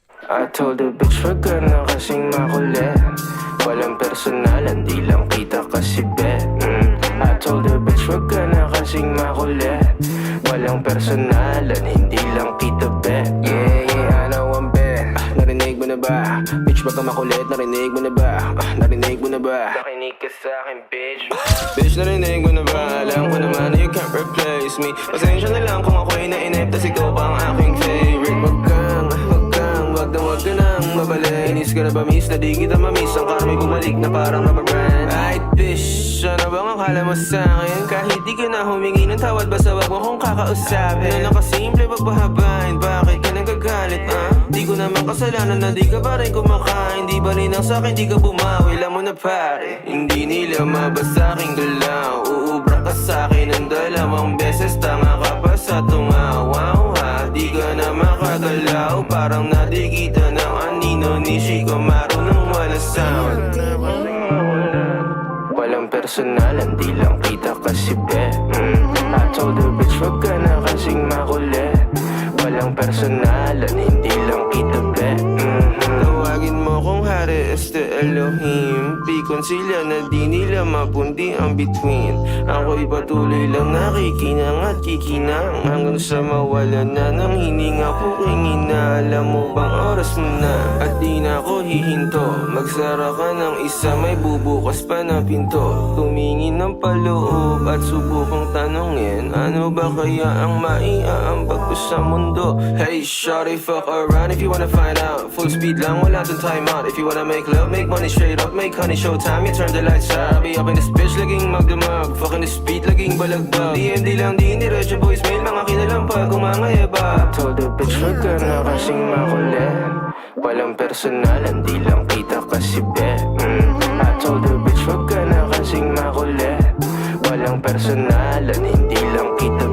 I told the bitch wag ka na kasing makulit. Walang personalan, di lang kita kasi bet. I told the bitch wag ka na kasing makulit. Walang personalan, hindi lang kita bet. Yeah, yeah, I know I'm bet. Narinig mo na ba? Bitch wag ka makulit, narinig mo na ba? Narinig mo na ba? Nakinig ka sa'kin, bitch. Bitch, narinig mo na ba? Alam ko naman na you can't replace me. Pasensya na lang kung ako'y nainip, tas ikaw pa ang aking favorite. Wag ka nang mabalik. Inis ka na ba miss? Na di kita mamiss. Ang karma'y bumalik na parang rubber band. Ay bitch, ano bang akala mo sa'kin? Kahit di ka na humingi ng tawad, basta wag mo kong kakausapin. Na nakasimple wag pahabain. Bakit ka nagagalit, Di ko naman kasalanan na di ka pa rin kumakain. Di ba rin ang sa'kin, di ka bumawi. Alam mo na pare, hindi nila mabasa aking galaw. Uubra ka sa'kin ng 2 beses. Tanga ka pa sa tungawaw ha. Di ka na makagalaw. Parang nadigita ng anino ni Chico Maru nang wala sound. Walang personalan, di lang kita kasi bet. I told the bitch wag ka na kasing makulit. Walang personalan, hindi lang kita bet. Tawagin mo kung hari este Elohim. Pikon sila na di nila mapundi ang between. Ako'y patuloy lang nakikinang at kikinang hanggang sa mawala na ng hininga ko kingina. Alam mo bang oras mo na at di na ako hihinto. Magsara ka ng isa, may bubukas pa na pinto. Tumingin ng paloob at subukang tanongin, ano ba kaya ang maiaambag ko sa mundo? Hey shawty, fuck around if you wanna find out. Full speed lang, wala dun time out. If you wanna make love, make money straight up. Make honey, showtime, you turn the lights out. Be up in this bitch, laging magdamag. Fucking this beat, laging balagbag. DMD lang, di indiretso voicemail, mga kinalampag, kumangayaba. I told the bitch, wag ka na kasing makulit. Walang personalan, di lang kita kasi bet. I told the bitch, wag ka na kasing makulit. Walang personalan, hindi lang kita